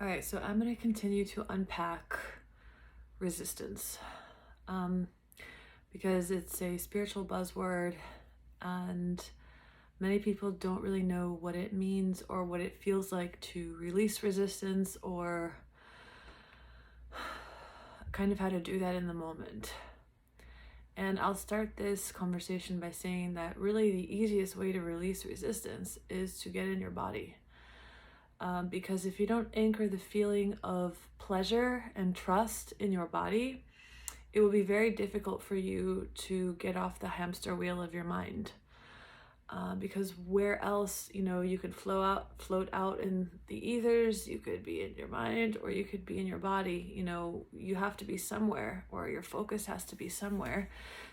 All right, so I'm going to continue to unpack resistance because it's a spiritual buzzword and many people don't really know what it means or what it feels like to release resistance or kind of how to do that in the moment. And I'll start this conversation by saying that really the easiest way to release resistance is to get in your body. Because if you don't anchor the feeling of pleasure and trust in your body, it will be very difficult for you to get off the hamster wheel of your mind. Because where else, you could float out in the ethers, you could be in your mind, or you could be in your body. You have to be somewhere, or your focus has to be somewhere.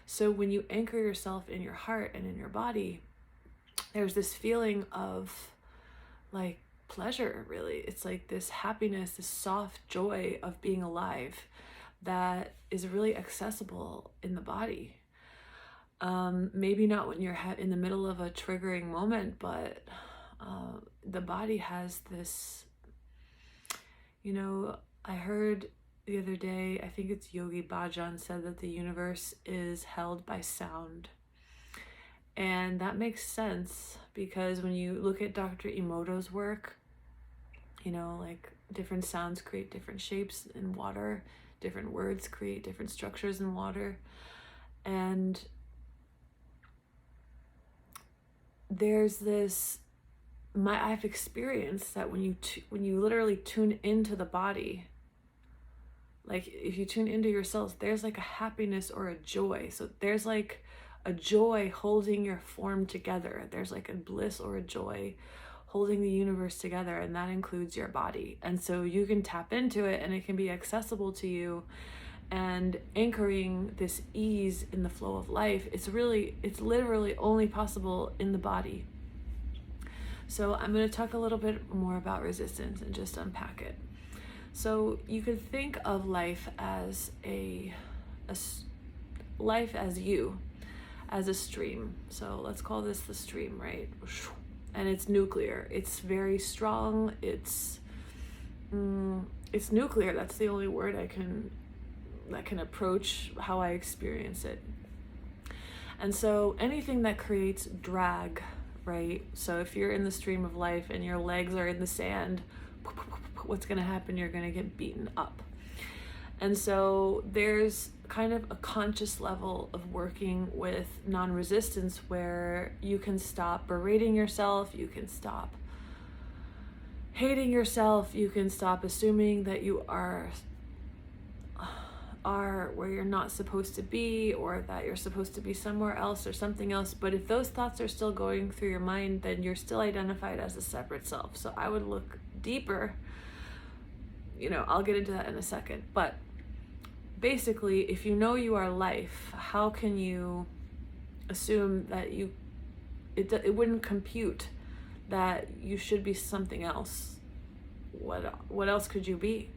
So when you anchor yourself in your heart and in your body, there's this feeling of like pleasure, really. It's like this happiness, this soft joy of being alive that is really accessible in the body. Maybe not when you're in the middle of a triggering moment, but the body has this, I heard the other day, I think it's Yogi Bhajan said that the universe is held by sound. And that makes sense because when you look at Dr. Emoto's work, like different sounds create different shapes in water, different words create different structures in water. And there's this, I've experienced that when you literally tune into the body, like if you tune into yourself, there's like a happiness or a joy. So there's like a joy holding your form together. There's like a bliss or a joy holding the universe together, and that includes your body. And so you can tap into it and it can be accessible to you, and anchoring this ease in the flow of life, it's literally only possible in the body. So I'm going to talk a little bit more about resistance and just unpack it. So you could think of life as life as you, as a stream. So let's call this the stream, right? And it's nuclear. It's very strong. It's nuclear. That's the only word that can approach how I experience it. And so anything that creates drag, right? So if you're in the stream of life and your legs are in the sand, what's going to happen? You're going to get beaten up. And so there's kind of a conscious level of working with non-resistance where you can stop berating yourself, you can stop hating yourself, you can stop assuming that you are where you're not supposed to be, or that you're supposed to be somewhere else or something else. But if those thoughts are still going through your mind, then you're still identified as a separate self. So I would look deeper. I'll get into that in a second. But basically, if you know you are life, how can you assume that it wouldn't compute that you should be something else? What else could you be?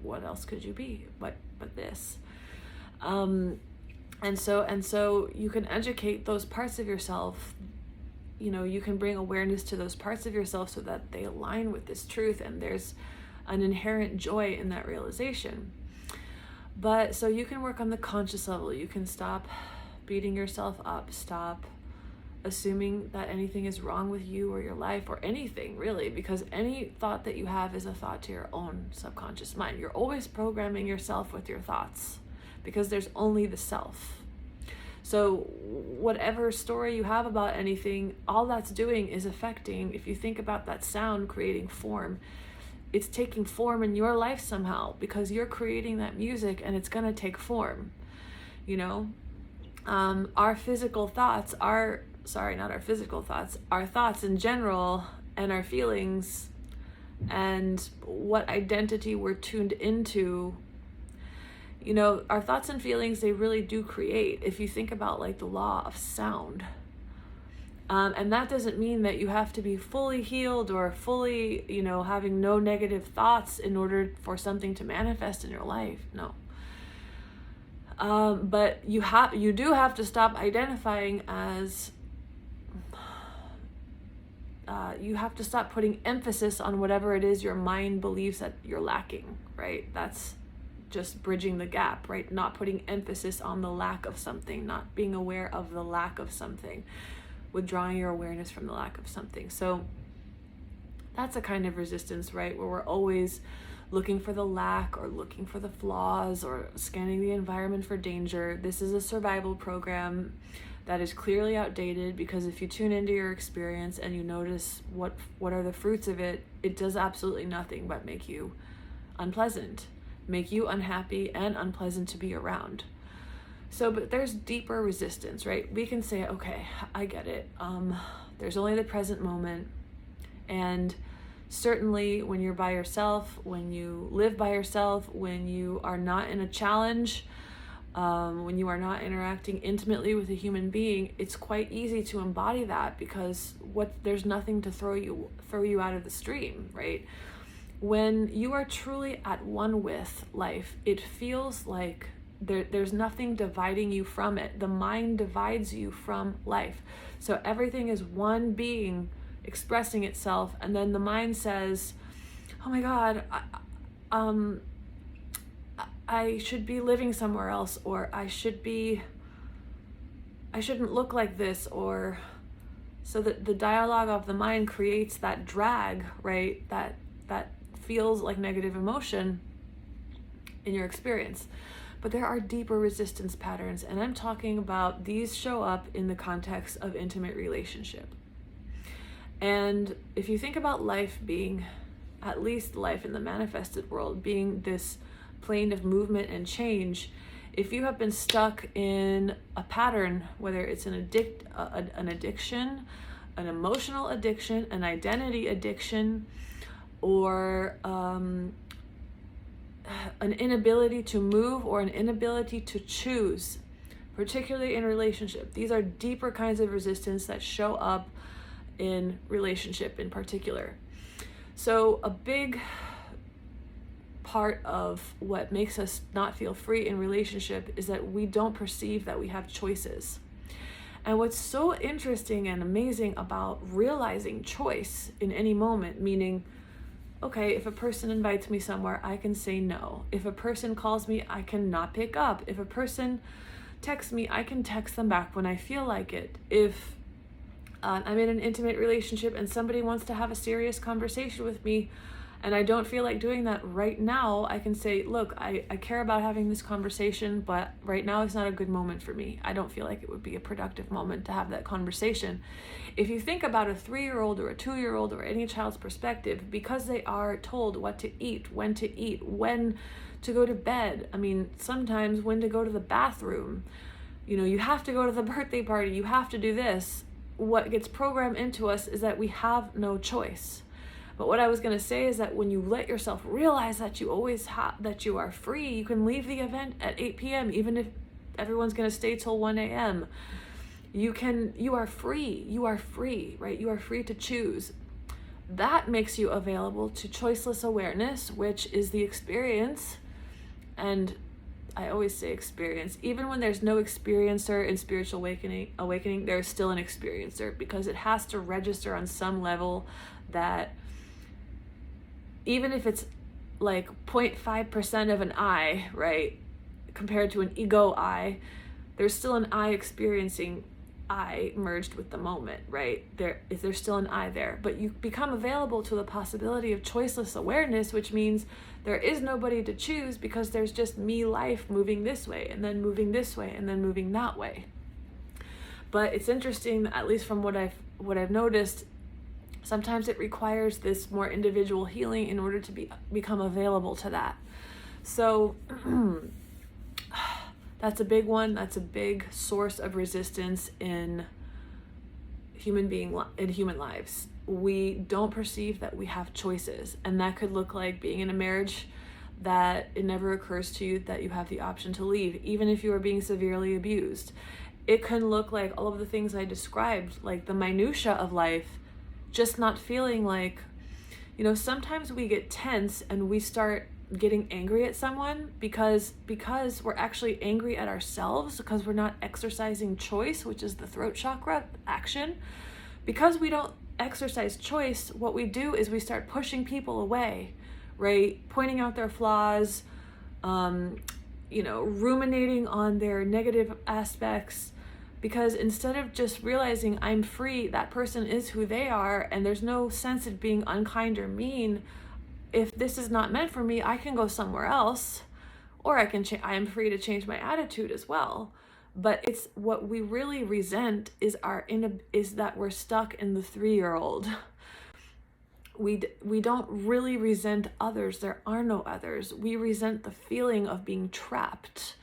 What else could you be but this? And so you can educate those parts of yourself. You can bring awareness to those parts of yourself so that they align with this truth, and there's an inherent joy in that realization. But so you can work on the conscious level. You can stop beating yourself up, stop assuming that anything is wrong with you or your life or anything, really, because any thought that you have is a thought to your own subconscious mind. You're always programming yourself with your thoughts because there's only the self. So whatever story you have about anything, all that's doing is affecting, if you think about that sound creating form, it's taking form in your life somehow because you're creating that music and it's going to take form. Our physical thoughts are, not our physical thoughts, our thoughts in general and our feelings and what identity we're tuned into. Our thoughts and feelings, they really do create, if you think about like the law of sound. And that doesn't mean that you have to be fully healed or fully, having no negative thoughts in order for something to manifest in your life. No. But you do have to stop identifying as you have to stop putting emphasis on whatever it is your mind believes that you're lacking, right? That's just bridging the gap, right? Not putting emphasis on the lack of something, not being aware of the lack of something, withdrawing your awareness from the lack of something. So that's a kind of resistance, right? Where we're always looking for the lack or looking for the flaws or scanning the environment for danger. This is a survival program that is clearly outdated, because if you tune into your experience and you notice what are the fruits of it, it does absolutely nothing but make you unpleasant, make you unhappy and unpleasant to be around. So, but there's deeper resistance, right? We can say, okay, I get it. There's only the present moment. And certainly when you're by yourself, when you live by yourself, when you are not in a challenge, when you are not interacting intimately with a human being, it's quite easy to embody that, because there's nothing to throw you out of the stream, right? When you are truly at one with life, it feels like there's nothing dividing you from it. The mind divides you from life. So everything is one being expressing itself, and then the mind says, oh my God, I should be living somewhere else, or I shouldn't look like this, or so that the dialogue of the mind creates that drag, right? That feels like negative emotion in your experience. But there are deeper resistance patterns, and I'm talking about these show up in the context of intimate relationship. And if you think about life being, at least life in the manifested world, being this plane of movement and change, if you have been stuck in a pattern, whether it's an addiction, an emotional addiction, an identity addiction, or an inability to move or an inability to choose, particularly in relationship, these are deeper kinds of resistance that show up in relationship in particular. So a big part of what makes us not feel free in relationship is that we don't perceive that we have choices. And what's so interesting and amazing about realizing choice in any moment, meaning, okay, if a person invites me somewhere, I can say no. If a person calls me, I can not pick up. If a person texts me, I can text them back when I feel like it. If I'm in an intimate relationship and somebody wants to have a serious conversation with me and I don't feel like doing that right now, I can say, look, I care about having this conversation, but right now it's not a good moment for me. I don't feel like it would be a productive moment to have that conversation. If you think about a 3-year-old or a 2-year-old or any child's perspective, because they are told what to eat, when to go to bed, I mean, sometimes when to go to the bathroom, you have to go to the birthday party, you have to do this. What gets programmed into us is that we have no choice. But what I was going to say is that when you let yourself realize that you always that you are free, you can leave the event at 8 p.m. even if everyone's going to stay till 1 a.m. You are free, right? You are free to choose. That makes you available to choiceless awareness, which is the experience. And I always say experience. Even when there's no experiencer in spiritual awakening, there's still an experiencer, because it has to register on some level that even if it's like 0.5% of an I, right, compared to an ego I, there's still an I experiencing I merged with the moment, right? There's still an I there, but you become available to the possibility of choiceless awareness, which means there is nobody to choose, because there's just me life moving this way and then moving this way and then moving that way. But it's interesting, at least from what I've noticed, sometimes it requires this more individual healing in order to become available to that. So that's a big one. That's a big source of resistance in human lives. We don't perceive that we have choices, and that could look like being in a marriage that it never occurs to you that you have the option to leave, even if you are being severely abused. It can look like all of the things I described, like the minutia of life, just not feeling like, sometimes we get tense and we start getting angry at someone because we're actually angry at ourselves, because we're not exercising choice, which is the throat chakra action, because we don't exercise choice, what we do is we start pushing people away, right? Pointing out their flaws, ruminating on their negative aspects, because instead of just realizing I'm free, that person is who they are, and there's no sense of being unkind or mean. If this is not meant for me, I can go somewhere else, or I am free to change my attitude as well. But it's what we really resent is that we're stuck in the 3-year-old. We don't really resent others. There are no others. We resent the feeling of being trapped.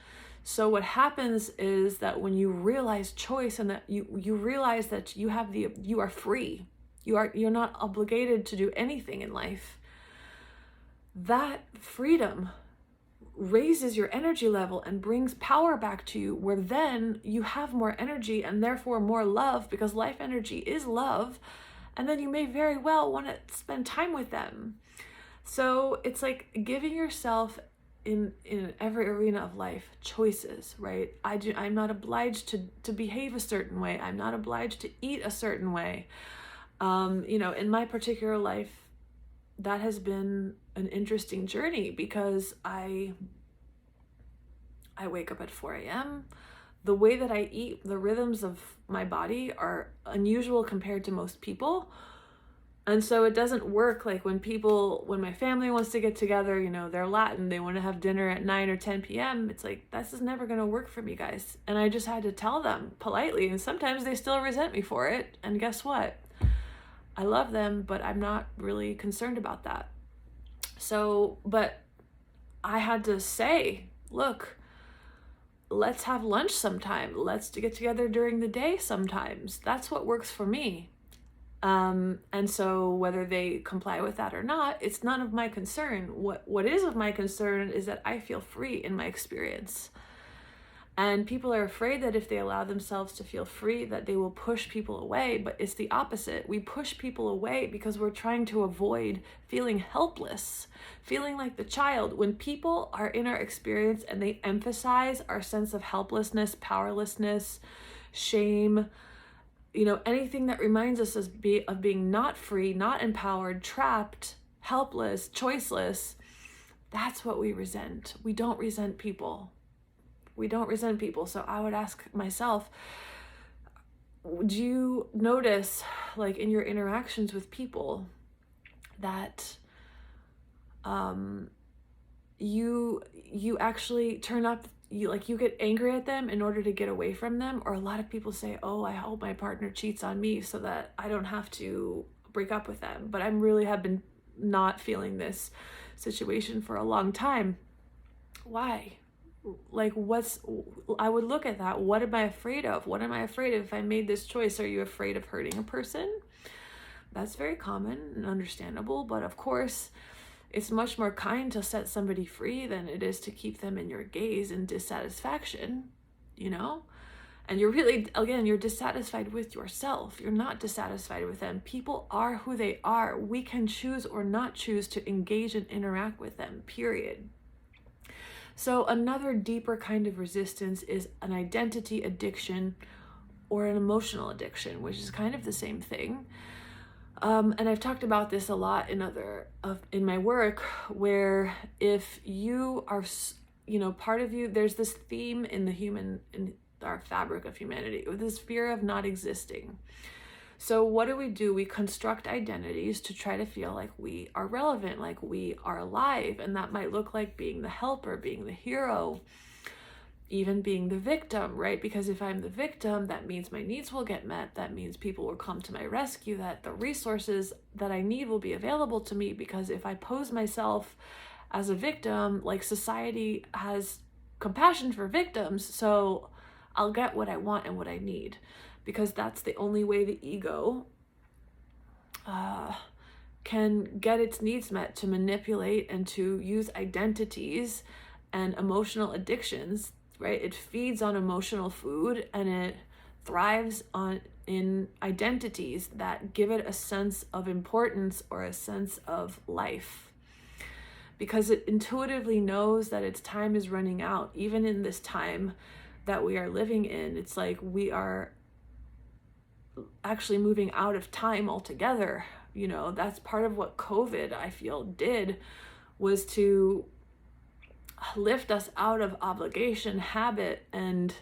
So what happens is that when you realize choice, and that you realize that you are free, you're not obligated to do anything in life, that freedom raises your energy level and brings power back to you, where then you have more energy and therefore more love, because life energy is love, and then you may very well want to spend time with them. So it's like giving yourself in every arena of life choices, right? I'm not obliged to behave a certain way. I'm not obliged to eat a certain way. In my particular life, that has been an interesting journey, because I wake up at 4 a.m. The way that I eat, the rhythms of my body are unusual compared to most people. And so it doesn't work like when my family wants to get together, they're Latin, they want to have dinner at 9 or 10 p.m. It's like, this is never going to work for me, guys. And I just had to tell them politely, and sometimes they still resent me for it. And guess what? I love them, but I'm not really concerned about that. So, but I had to say, look, let's have lunch sometime. Let's get together during the day sometimes. That's what works for me. And so whether they comply with that or not, it's none of my concern. What is of my concern is that I feel free in my experience. And people are afraid that if they allow themselves to feel free, that they will push people away. But it's the opposite. We push people away because we're trying to avoid feeling helpless, feeling like the child. When people are in our experience and they emphasize our sense of helplessness, powerlessness, shame, anything that reminds us of being not free, not empowered, trapped, helpless, choiceless, that's what we resent. We don't resent people. So I would ask myself, do you notice, like in your interactions with people, that you actually turn up, you get angry at them in order to get away from them? Or a lot of people say, oh, I hope my partner cheats on me so that I don't have to break up with them. But I really have been not feeling this situation for a long time. Why? Like, I would look at that. What am I afraid of? What am I afraid of if I made this choice? Are you afraid of hurting a person? That's very common and understandable, but of course, it's much more kind to set somebody free than it is to keep them in your gaze and dissatisfaction, And you're dissatisfied with yourself. You're not dissatisfied with them. People are who they are. We can choose or not choose to engage and interact with them, period. So another deeper kind of resistance is an identity addiction or an emotional addiction, which is kind of the same thing. And I've talked about this a lot in my work, where if you are, part of you, there's this theme in our fabric of humanity, this fear of not existing. So what do? We construct identities to try to feel like we are relevant, like we are alive. And that might look like being the helper, being the hero, even being the victim, right? Because if I'm the victim, that means my needs will get met. That means people will come to my rescue, that the resources that I need will be available to me. Because if I pose myself as a victim, like, society has compassion for victims, so I'll get what I want and what I need. Because that's the only way the ego can get its needs met, to manipulate and to use identities and emotional addictions, right? It feeds on emotional food, and it thrives in identities that give it a sense of importance or a sense of life. Because it intuitively knows that its time is running out. Even in this time that we are living in, it's like we are actually moving out of time altogether. You know, that's part of what COVID, I feel, did, was to lift us out of obligation, habit, and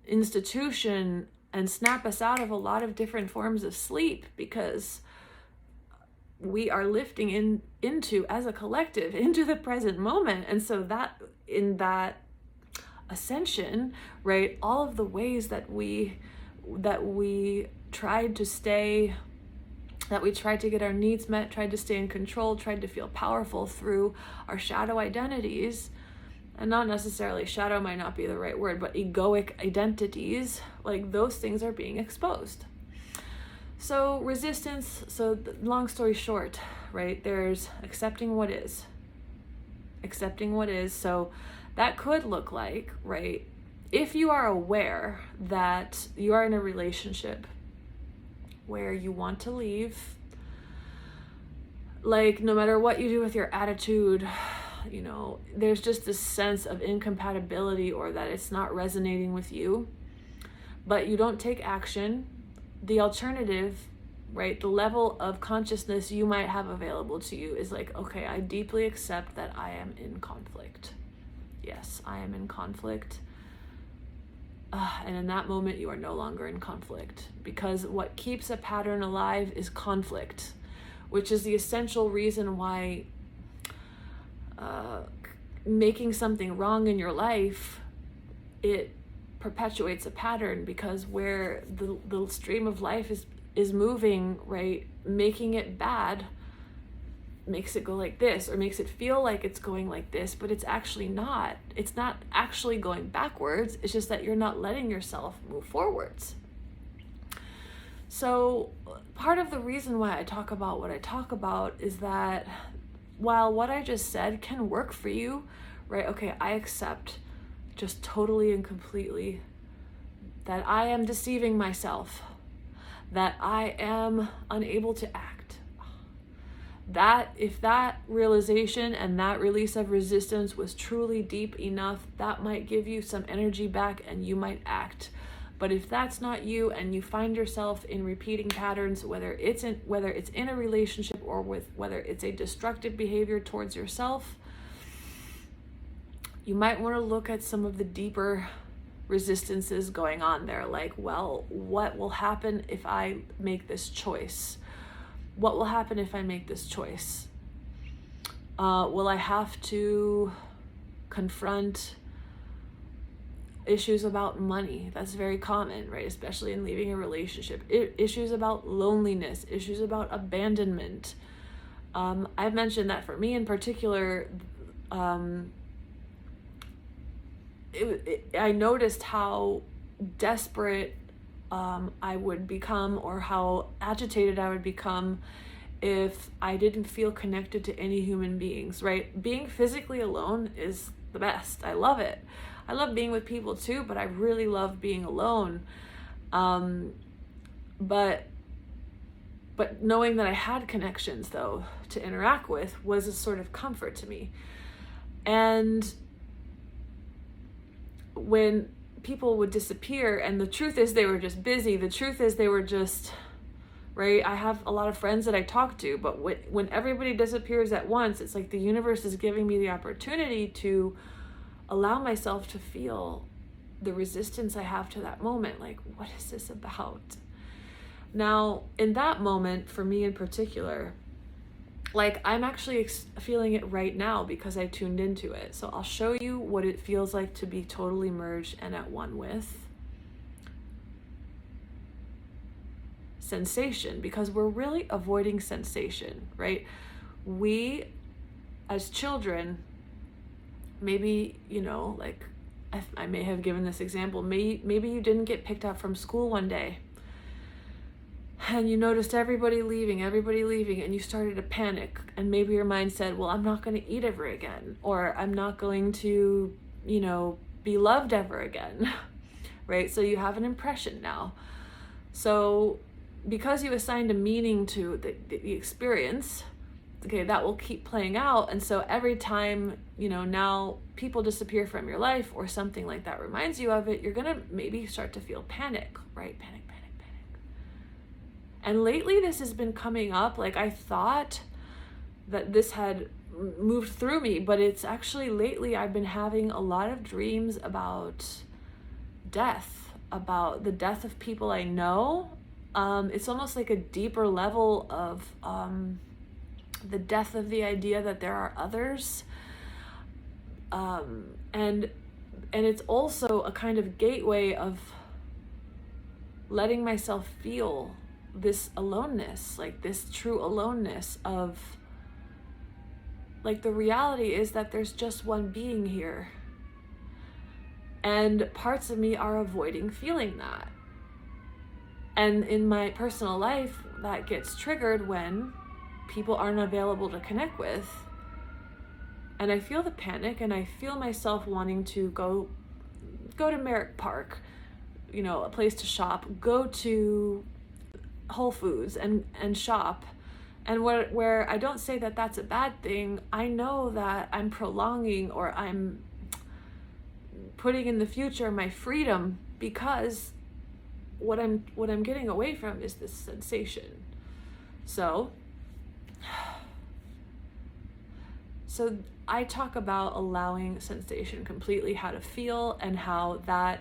institution, and snap us out of a lot of different forms of sleep, because we are lifting into, as a collective, into the present moment. And so that, in that ascension, right, all of the ways that we tried to stay, that we tried to get our needs met, tried to stay in control, tried to feel powerful through our shadow identities, and not necessarily, shadow might not be the right word, but egoic identities, like those things are being exposed. So resistance, so long story short, right, there's accepting what is. So that could look like, right, if you are aware that you are in a relationship where you want to leave, like no matter what you do with your attitude, you know, there's just this sense of incompatibility, or that it's not resonating with you, but you don't take action, the alternative, right, the level of consciousness you might have available to you is like, okay, I deeply accept that I am in conflict. Yes, I am in conflict. And in that moment, you are no longer in conflict, because what keeps a pattern alive is conflict, which is the essential reason why making something wrong in your life, it perpetuates a pattern, because where the stream of life is moving, right, making it bad makes it go like this, or makes it feel like it's going like this, but it's actually not. It's not actually going backwards. It's just that you're not letting yourself move forwards. So part of the reason why I talk about what I talk about is that while what I just said can work for you, right, okay, I accept just totally and completely that I am deceiving myself, that I am unable to act. That if that realization and that release of resistance was truly deep enough, that might give you some energy back and you might act. But if that's not you, and you find yourself in repeating patterns, whether it's in a relationship, or whether it's a destructive behavior towards yourself, you might want to look at some of the deeper resistances going on there. Like, well, what will happen if I make this choice? What will happen if I make this choice? Will I have to confront issues about money? That's very common, right? Especially in leaving a relationship. Issues about loneliness, issues about abandonment. I've mentioned that for me in particular, I noticed how desperate I would become, or how agitated I would become, if I didn't feel connected to any human beings, right? Being physically alone is the best. I love it. I love being with people too, but I really love being alone. But knowing that I had connections, though, to interact with was a sort of comfort to me. And when people would disappear, and the truth is they were just busy, the truth is they were just, right? I have a lot of friends that I talk to, but when everybody disappears at once, it's like the universe is giving me the opportunity to allow myself to feel the resistance I have to that moment. Like, what is this about? Now, in that moment, for me in particular, like, I'm actually feeling it right now because I tuned into it. So I'll show you what it feels like to be totally merged and at one with sensation, because we're really avoiding sensation, right? We, as children, maybe, you know, like I may have given this example, maybe you didn't get picked up from school one day, and you noticed everybody leaving, and you started to panic, and maybe your mind said, well, I'm not going to eat ever again, or I'm not going to, you know, be loved ever again, right? So you have an impression now. So because you assigned a meaning to the experience, okay, that will keep playing out. And so every time, you know, now people disappear from your life, or something like that reminds you of it, you're going to maybe start to feel panic, right? Panic. And lately this has been coming up. Like, I thought that this had moved through me, but it's actually lately I've been having a lot of dreams about death, about the death of people I know. It's almost like a deeper level of the death of the idea that there are others. And it's also a kind of gateway of letting myself feel this aloneness, like this true aloneness of, like, the reality is that there's just one being here. And parts of me are avoiding feeling that. And in my personal life, that gets triggered when people aren't available to connect with. And I feel the panic, and I feel myself wanting to go to Merrick Park, you know, a place to shop, go to Whole Foods and shop. And where I don't say that that's a bad thing, I know that I'm prolonging, or I'm putting in the future my freedom, because what I'm getting away from is this sensation. So I talk about allowing sensation completely, how to feel, and how that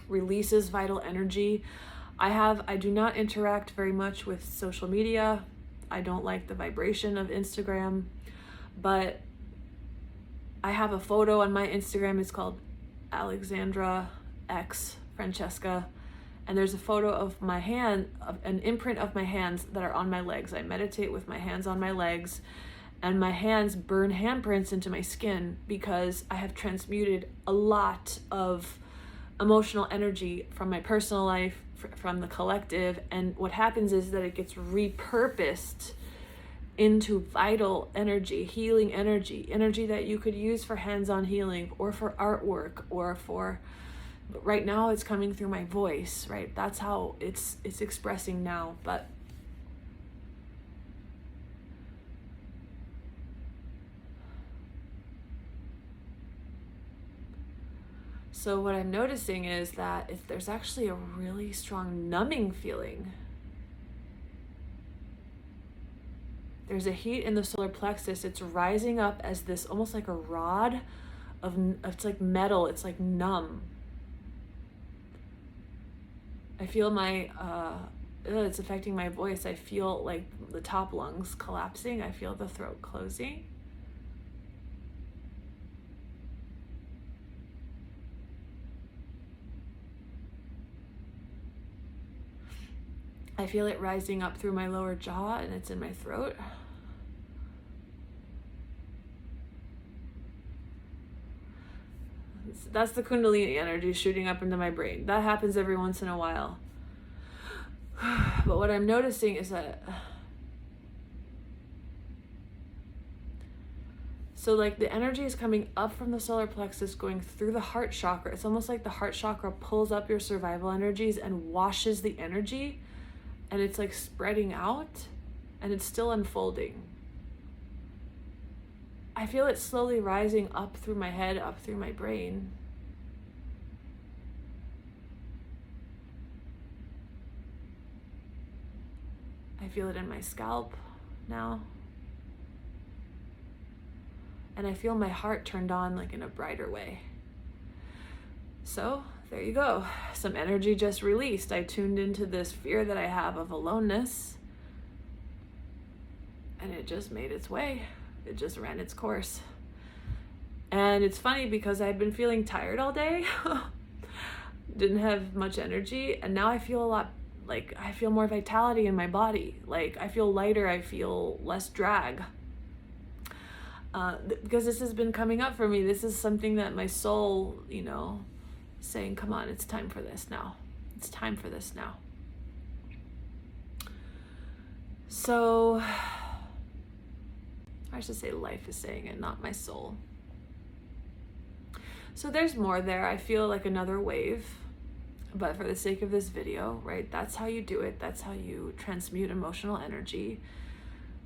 releases vital energy. I do not interact very much with social media. I don't like the vibration of Instagram, but I have a photo on my Instagram. It's called Alexandra X Francesca. And there's a photo of my hand, an imprint of my hands that are on my legs. I meditate with my hands on my legs, and my hands burn handprints into my skin because I have transmuted a lot of emotional energy from my personal life, from the collective. And what happens is that it gets repurposed into vital energy, healing energy that you could use for hands-on healing, or for artwork, or for, right now it's coming through my voice, right? That's how it's expressing now. But so what I'm noticing is that if there's actually a really strong numbing feeling. There's a heat in the solar plexus. It's rising up as this, almost like a rod of, it's like metal. It's like numb. I feel my, it's affecting my voice. I feel like the top lungs collapsing. I feel the throat closing. I feel it rising up through my lower jaw, and it's in my throat. That's the Kundalini energy shooting up into my brain. That happens every once in a while. But what I'm noticing is that, so like the energy is coming up from the solar plexus, going through the heart chakra. It's almost like the heart chakra pulls up your survival energies and washes the energy, and it's like spreading out, and it's still unfolding. I feel it slowly rising up through my head, up through my brain. I feel it in my scalp now. And I feel my heart turned on, like in a brighter way. So there you go. Some energy just released. I tuned into this fear that I have of aloneness, and it just made its way. It just ran its course. And it's funny because I've been feeling tired all day. Didn't have much energy, and now I feel a lot, like I feel more vitality in my body. Like I feel lighter, I feel less drag. Because this has been coming up for me. This is something that my soul, you know, saying, come on, it's time for this now. It's time for this now. So I should say life is saying it, not my soul. So there's more there. I feel like another wave, but for the sake of this video, right, that's how you do it. That's how you transmute emotional energy.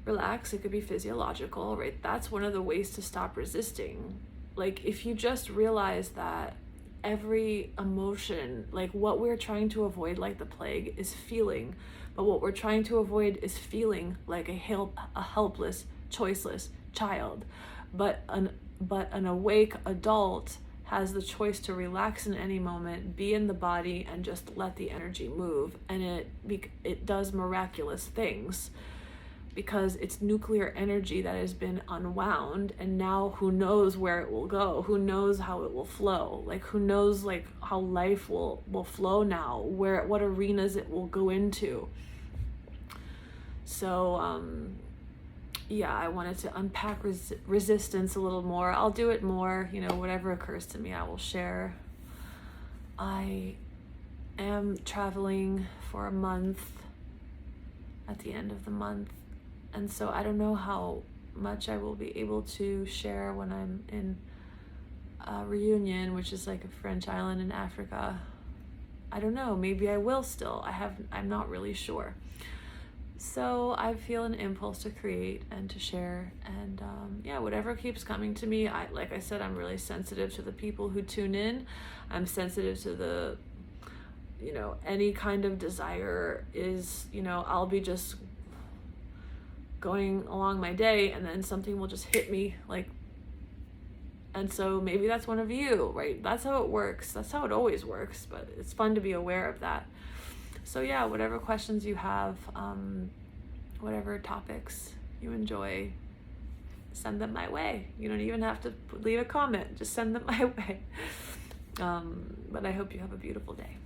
Relax. It could be physiological, right? That's one of the ways to stop resisting. Like if you just realize that every emotion, like what we're trying to avoid like the plague, is feeling. But what we're trying to avoid is feeling like a helpless, choiceless child. But an awake adult has the choice to relax in any moment, be in the body, and just let the energy move. And it does miraculous things, because it's nuclear energy that has been unwound, and now who knows where it will go, who knows how it will flow, like who knows like how life will flow now, what arenas it will go into. So yeah, I wanted to unpack resistance a little more. I'll do it more, whatever occurs to me I will share. I am traveling for a month at the end of the month. And so I don't know how much I will be able to share when I'm in Reunion, which is like a French island in Africa. I don't know, maybe I will still. I'm not really sure. So I feel an impulse to create and to share, and yeah, whatever keeps coming to me. Like I said, I'm really sensitive to the people who tune in. I'm sensitive to the, any kind of desire is, I'll be just going along my day, and then something will just hit me, and so maybe that's one of you, right? That's how it works. That's how it always works, but it's fun to be aware of that. So yeah, whatever questions you have, whatever topics you enjoy, send them my way. You don't even have to leave a comment, just send them my way. But I hope you have a beautiful day.